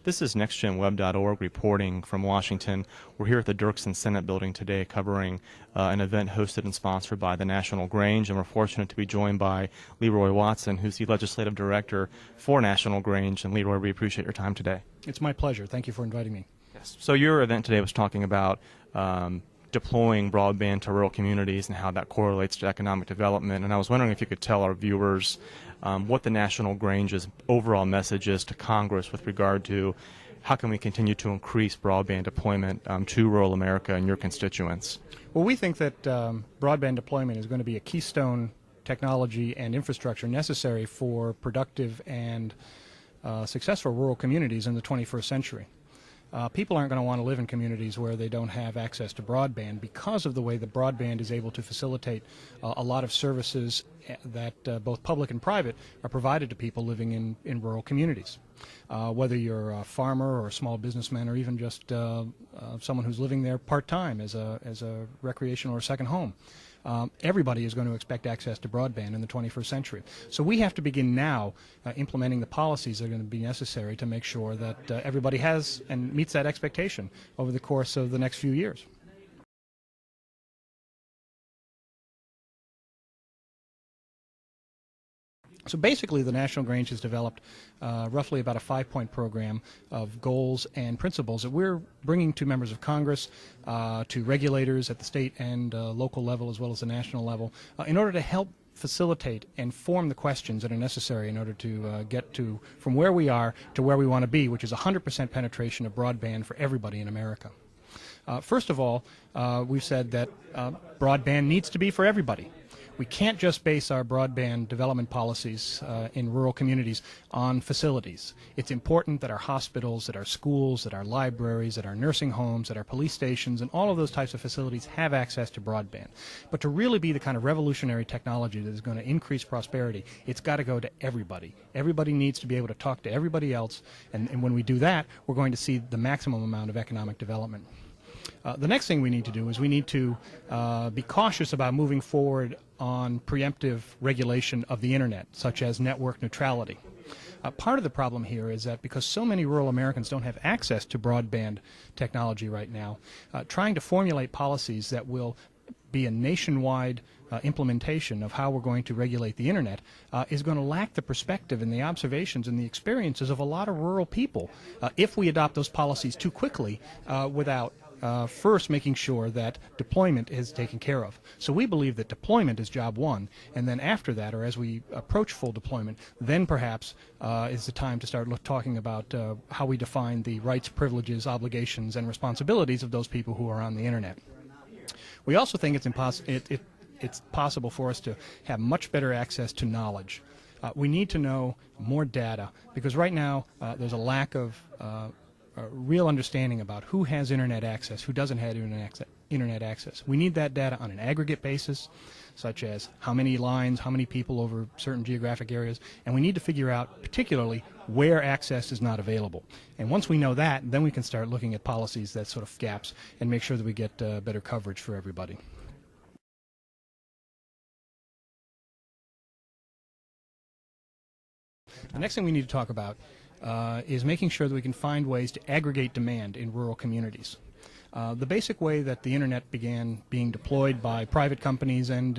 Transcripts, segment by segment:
This is NextGenWeb.org reporting from Washington. We're here at the Dirksen Senate Building today covering an event hosted and sponsored by the National Grange, and we're fortunate to be joined by Leroy Watson, who's the Legislative Director for National Grange. And Leroy, we appreciate your time today. It's my pleasure. Thank you for inviting me. Yes. So your event today was talking about deploying broadband to rural communities and how that correlates to economic development. And I was wondering if you could tell our viewers what the National Grange's overall message is to Congress with regard to how can we continue to increase broadband deployment to rural America and your constituents. Well, we think that broadband deployment is going to be a keystone technology and infrastructure necessary for productive and successful rural communities in the 21st century. People aren't going to want to live in communities where they don't have access to broadband because of the way that broadband is able to facilitate a lot of services that both public and private are provided to people living in rural communities. Whether you're a farmer or a small businessman or even just someone who's living there part-time as a recreational or second home. Everybody is going to expect access to broadband in the 21st century. So we have to begin now implementing the policies that are going to be necessary to make sure that everybody has and meets that expectation over the course of the next few years. So basically, the National Grange has developed roughly about a 5-point program of goals and principles that we're bringing to members of Congress, to regulators at the state and local level as well as the national level, in order to help facilitate and form the questions that are necessary in order to get to from where we are to where we want to be, which is 100% penetration of broadband for everybody in America. First of all, we've said that broadband needs to be for everybody. We can't just base our broadband development policies in rural communities on facilities. It's important that our hospitals, that our schools, that our libraries, that our nursing homes, that our police stations, and all of those types of facilities have access to broadband. But to really be the kind of revolutionary technology that is going to increase prosperity, it's got to go to everybody. Everybody needs to be able to talk to everybody else, and when we do that, we're going to see the maximum amount of economic development. The next thing we need to do is we need to be cautious about moving forward on preemptive regulation of the Internet, such as network neutrality. Part of the problem here is that because so many rural Americans don't have access to broadband technology right now, trying to formulate policies that will be a nationwide implementation of how we're going to regulate the Internet is going to lack the perspective and the observations and the experiences of a lot of rural people if we adopt those policies too quickly without first making sure that deployment is taken care of. So we believe that deployment is job one, and then after that, or as we approach full deployment, then perhaps is the time to start talking about how we define the rights, privileges, obligations, and responsibilities of those people who are on the Internet. We also think it's possible for us to have much better access to knowledge. We need to know more data, because right now there's a lack of real understanding about who has Internet access, who doesn't have Internet access. We need that data on an aggregate basis, such as how many lines, how many people over certain geographic areas, and we need to figure out particularly where access is not available. And once we know that, then we can start looking at policies that sort of gaps and make sure that we get better coverage for everybody. The next thing we need to talk about is making sure that we can find ways to aggregate demand in rural communities. The basic way that the Internet began being deployed by private companies and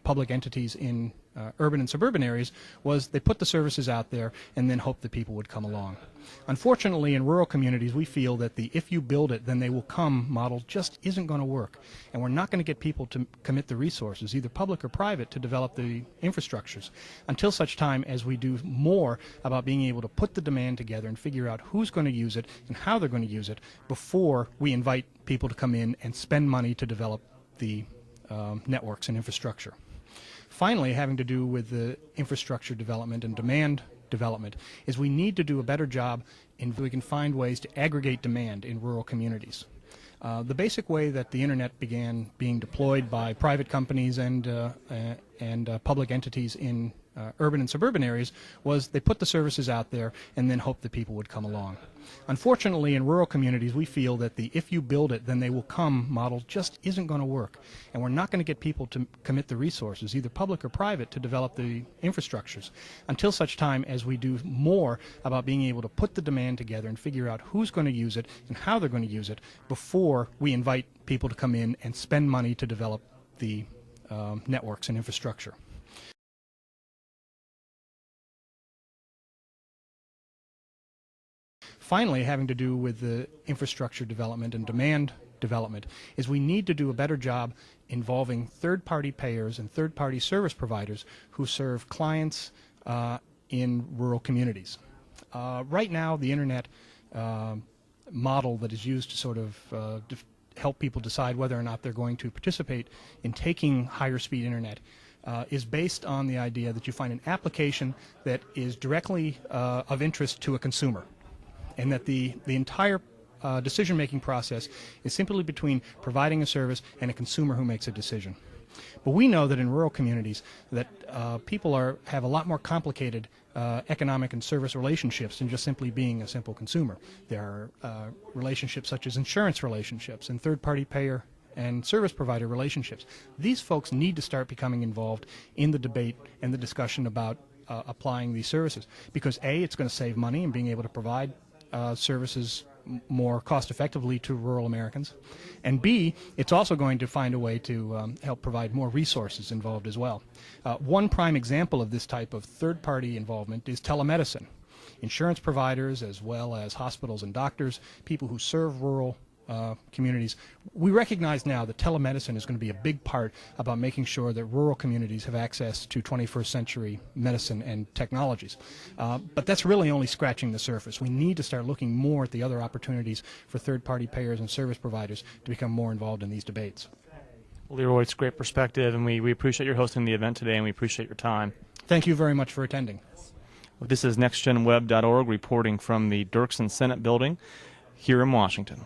public entities in urban and suburban areas was they put the services out there and then hoped that people would come along. Unfortunately, in rural communities, we feel that the if you build it, then they will come model just isn't going to work. And we're not going to get people to commit the resources, either public or private, to develop the infrastructures until such time as we do more about being able to put the demand together and figure out who's going to use it and how they're going to use it before we invite people to come in and spend money to develop the networks and infrastructure. Finally, having to do with the infrastructure development and demand development, is we need to do a better job in we can find ways to aggregate demand in rural communities. The basic way that the Internet began being deployed by private companies and public entities in urban and suburban areas was they put the services out there and then hoped that people would come along. Unfortunately, in rural communities, we feel that the if you build it, then they will come model just isn't going to work. And we're not going to get people to commit the resources, either public or private, to develop the infrastructures until such time as we do more about being able to put the demand together and figure out who's going to use it and how they're going to use it before we invite people to come in and spend money to develop the networks and infrastructure. Finally, having to do with the infrastructure development and demand development, is we need to do a better job involving third-party payers and third-party service providers who serve clients in rural communities. Right now, the internet model that is used to sort of help people decide whether or not they're going to participate in taking higher speed internet is based on the idea that you find an application that is directly of interest to a consumer, and that the entire decision-making process is simply between providing a service and a consumer who makes a decision. But we know that in rural communities that people have a lot more complicated economic and service relationships than just simply being a simple consumer. There are relationships such as insurance relationships and third-party payer and service provider relationships. These folks need to start becoming involved in the debate and the discussion about applying these services, because A, it's going to save money in being able to provide services more cost effectively to rural Americans, and B, it's also going to find a way to help provide more resources involved as well. One prime example of this type of third-party involvement is telemedicine. Insurance providers, as well as hospitals and doctors, people who serve rural communities, we recognize now that telemedicine is going to be a big part about making sure that rural communities have access to 21st century medicine and technologies. But that's really only scratching the surface. We need to start looking more at the other opportunities for third-party payers and service providers to become more involved in these debates. Leroy, it's a great perspective, and we appreciate your hosting the event today, and we appreciate your time. Thank you very much for attending. This is NextGenWeb.org reporting from the Dirksen Senate Building here in Washington.